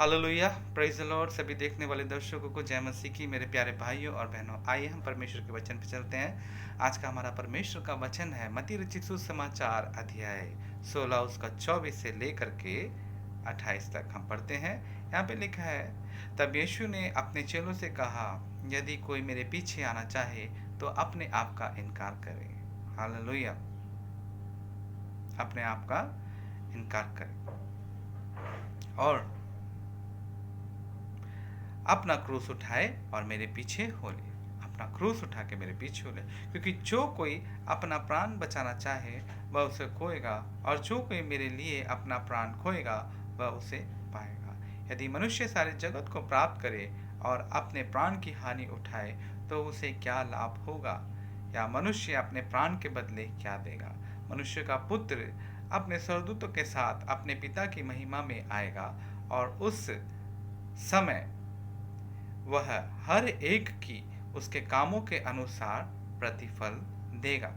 Hallelujah, praise the Lord. सभी देखने वाले दर्शकों को जय मसीह की। मेरे प्यारे भाइयों और बहनों, आइए हम परमेश्वर के वचन पे चलते हैं। आज का हमारा परमेश्वर का वचन है मत्ती रचित सुसमाचार अध्याय 16 उसका 24 से लेकर के 28 तक हम पढ़ते हैं। यहाँ पे लिखा है, तब यीशु ने अपने चेलों से कहा, यदि कोई मेरे पीछे आना चाहे तो अपने आप का इनकार करे। हालेलुया, अपने आप का इनकार करे और अपना क्रूस उठाए और मेरे पीछे हो ले। अपना क्रूस उठा के मेरे पीछे हो ले, क्योंकि जो कोई अपना प्राण बचाना चाहे वह उसे खोएगा, और जो कोई मेरे लिए अपना प्राण खोएगा वह उसे पाएगा। यदि मनुष्य सारे जगत को प्राप्त करे और अपने प्राण की हानि उठाए तो उसे क्या लाभ होगा? या मनुष्य अपने प्राण के बदले क्या देगा? मनुष्य का पुत्र अपने स्वर्गदूतों के साथ अपने पिता की महिमा में आएगा, और उस समय वह हर एक की उसके कामों के अनुसार प्रतिफल देगा।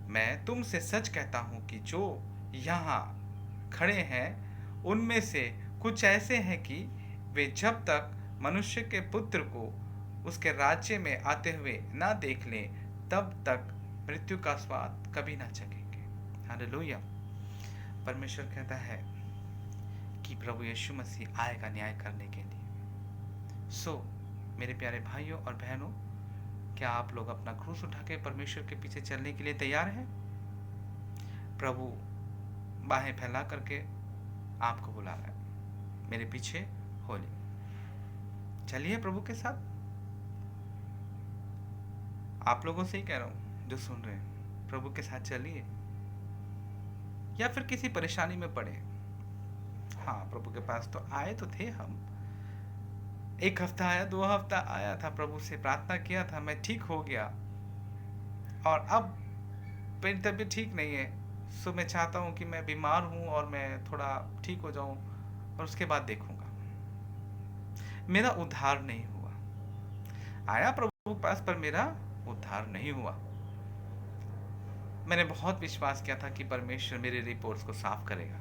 मैं तुमसे सच कहता हूँ कि जो यहाँ खड़े हैं उनमें से कुछ ऐसे हैं कि वे जब तक मनुष्य के पुत्र को उसके राज्य में आते हुए ना देख लें तब तक मृत्यु का स्वाद कभी ना चखेंगे। हालेलुया। परमेश्वर कहता है कि प्रभु यीशु मसीह आएगा न्याय करने के लिए। मेरे प्यारे भाइयों और बहनों, क्या आप लोग अपना क्रूस उठा के परमेश्वर के पीछे चलने के लिए तैयार हैं? प्रभु बाहें फैला करके आपको बुला रहा है, मेरे पीछे हो ले। चलिए प्रभु के साथ। आप लोगों से ही कह रहा हूं जो सुन रहे हैं, प्रभु के साथ चलिए। या फिर किसी परेशानी में पड़े, हाँ प्रभु के पास तो आए तो थे हम। 1 हफ्ता आया, 2 हफ्ता आया था, प्रभु से प्रार्थना किया था, मैं ठीक हो गया, और अब मेरी तबीयत ठीक नहीं है। सो मैं चाहता हूँ कि मैं बीमार हूँ और मैं थोड़ा ठीक हो जाऊँ और उसके बाद देखूँगा। मेरा उद्धार नहीं हुआ। आया प्रभु के पास पर मेरा उद्धार नहीं हुआ। मैंने बहुत विश्वास किया था कि परमेश्वर मेरी रिपोर्ट्स को साफ करेगा,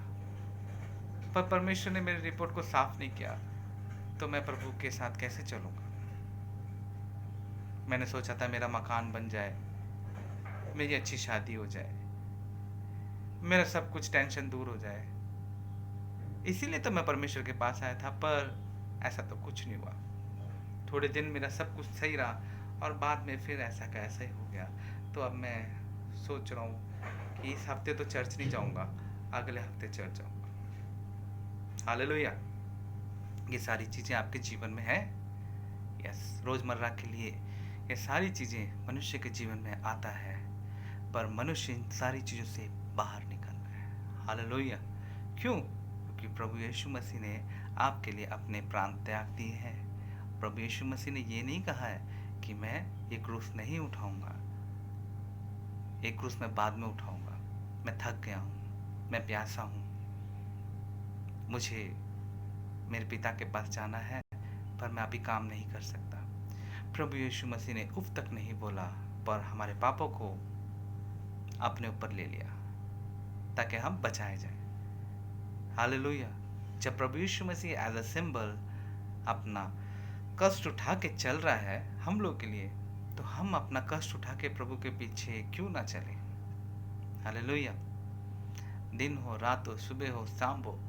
पर परमेश्वर ने मेरी रिपोर्ट को साफ नहीं किया, तो मैं प्रभु के साथ कैसे चलूँगा? मैंने सोचा था मेरा मकान बन जाए, मेरी अच्छी शादी हो जाए, मेरा सब कुछ टेंशन दूर हो जाए, इसीलिए तो मैं परमेश्वर के पास आया था, पर ऐसा तो कुछ नहीं हुआ। थोड़े दिन मेरा सब कुछ सही रहा और बाद में फिर ऐसा का ऐसा ही हो गया। तो अब मैं सोच रहा हूँ कि इस हफ्ते तो चर्च नहीं जाऊँगा, अगले हफ्ते चर्च जाऊँगा। हालेलुया। ये सारी चीज़ें आपके जीवन में है। यस, रोज़मर्रा के लिए ये सारी चीज़ें मनुष्य के जीवन में आता है, पर मनुष्य इन सारी चीज़ों से बाहर निकल रहा है। हालेलुया। क्यों? क्योंकि प्रभु यीशु मसीह ने आपके लिए अपने प्राण त्याग दिए हैं। प्रभु यीशु मसीह ने ये नहीं कहा है कि मैं ये क्रूस नहीं उठाऊंगा, ये क्रूस मैं बाद में उठाऊंगा, मैं थक गया हूँ, मैं प्यासा हूँ, मुझे मेरे पिता के पास जाना है, पर मैं अभी काम नहीं कर सकता। प्रभु यीशु मसीह ने उफ तक नहीं बोला, पर हमारे पापों को अपने ऊपर ले लिया ताकि हम बचाए जाएं। हालेलुया। जब प्रभु यीशु मसीह एज अ सिंबल अपना कष्ट उठा के चल रहा है हम लोग के लिए, तो हम अपना कष्ट उठा के प्रभु के पीछे क्यों ना चलें? हालेलुया। दिन हो, रात हो, सुबह हो, शाम हो,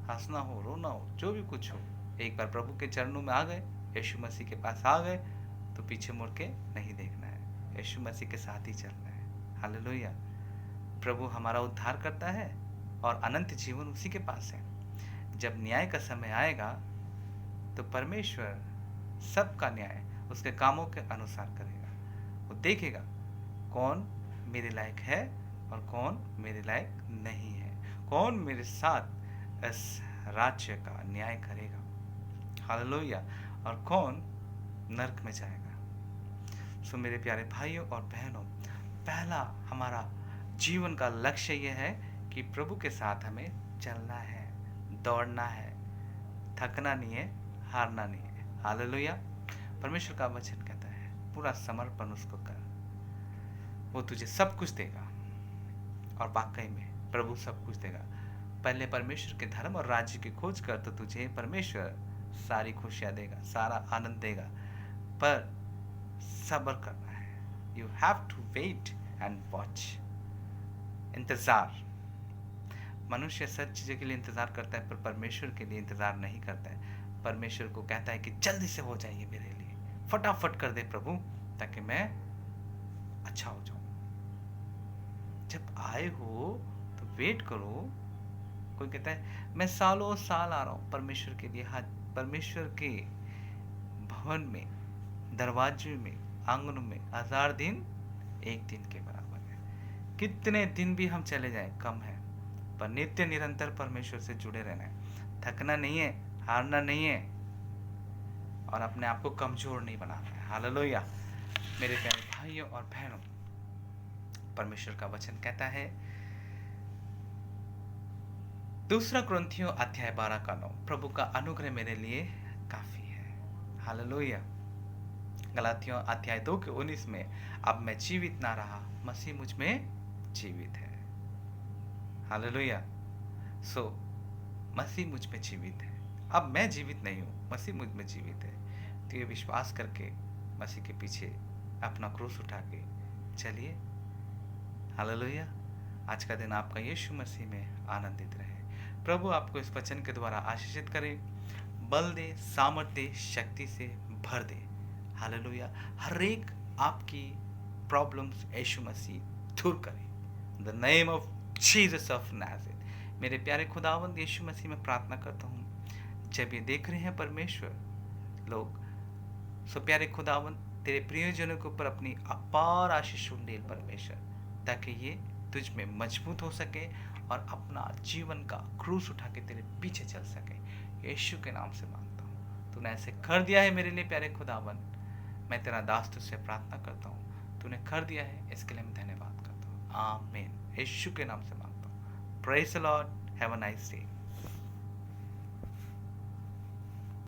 हंसना हो, रोना हो, जो भी कुछ हो, एक बार प्रभु के चरणों में आ गए, यीशु मसीह के पास आ गए, तो पीछे मुड़ के नहीं देखना है, यीशु मसीह के साथ ही चलना है। हालेलुया। प्रभु हमारा उद्धार करता है और अनंत जीवन उसी के पास है। जब न्याय का समय आएगा तो परमेश्वर सबका न्याय उसके कामों के अनुसार करेगा। वो देखेगा कौन मेरे लायक है और कौन मेरे लायक नहीं है, कौन मेरे साथ इस राज्य का न्याय करेगा। हालेलुया। और कौन नरक में जाएगा। सो मेरे प्यारे भाइयों और बहनों, पहला हमारा जीवन का लक्ष्य यह है कि प्रभु के साथ हमें चलना है, दौड़ना है, थकना नहीं है, हारना नहीं है। हालेलुया। परमेश्वर का वचन कहता है पूरा समर्पण उसको कर, वो तुझे सब कुछ देगा। और वाकई में प्रभु सब कुछ देगा। पहले परमेश्वर के धर्म और राज्य की खोज कर तो तुझे परमेश्वर सारी खुशियां देगा, सारा आनंद देगा। पर सब्र करना है। You have to wait and watch. इंतजार। मनुष्य सच चीज़ों के लिए इंतजार करता है, पर परमेश्वर के लिए इंतजार नहीं करता है। परमेश्वर को कहता है कि जल्दी से हो जाइए मेरे लिए, फटाफट कर दे प्रभु, ताकि मैं अच्छा हो जाऊं। जब आए हो तो वेट करो। कोई कहता है मैं सालों साल आ रहा हूं परमेश्वर के लिए। हाँ, परमेश्वर के भवन में, दरवाजे में, आंगनों में 1000 दिन एक दिन के बराबर है। कितने दिन भी हम चले जाएं कम है, पर नित्य निरंतर परमेश्वर से जुड़े रहना है। थकना नहीं है, हारना नहीं है, और अपने आप को कमजोर नहीं बनाना है। हालेलुया। मेरे प्यारे भाइयों और बहनों, परमेश्वर का वचन कहता है, 2 कुरिन्थियों अध्याय 12:9, प्रभु का अनुग्रह मेरे लिए काफी है। हालेलुया। गलातियों अध्याय 2:19 में, अब मैं जीवित ना रहा, मसीह मुझ में जीवित है। हालेलुया। सो मसीह मुझ में जीवित है। अब मैं जीवित नहीं हूँ, मसीह मुझ में जीवित है। तो ये विश्वास करके मसीह के पीछे अपना क्रूस उठा के चलिए। हालेलुया। आज का दिन आपका यीशु मसीह में आनंदित रहे। प्रभु आपको इस वचन के द्वारा आशीषित करे, बल दे, सामर्थ दे, शक्ति से भर दे। हालेलुया। हर एक आपकी प्रॉब्लम्स यीशु मसीह दूर करे। In the name of Jesus of Nazareth. मेरे प्यारे खुदावंद यीशु मसीह में प्रार्थना करता हूँ, जब ये देख रहे हैं परमेश्वर लोग, सो प्यारे खुदावंद तेरे प्रियजनों के ऊपर अपनी अपार आशीष उंडेल परमेश्वर, ताकि ये तुझ में मजबूत हो सके और अपना जीवन का क्रूस उठा के तेरे पीछे चल सके। यीशु के नाम से मांगता हूँ। तूने ऐसे कर दिया है मेरे लिए प्यारे खुदावंद। मैं तेरा दास तुझसे प्रार्थना करता हूँ, तूने कर दिया है, इसके लिए मैं धन्यवाद करता हूँ। आमीन। यीशु के नाम से मांगता हूँ। Praise the Lord. Have a nice day.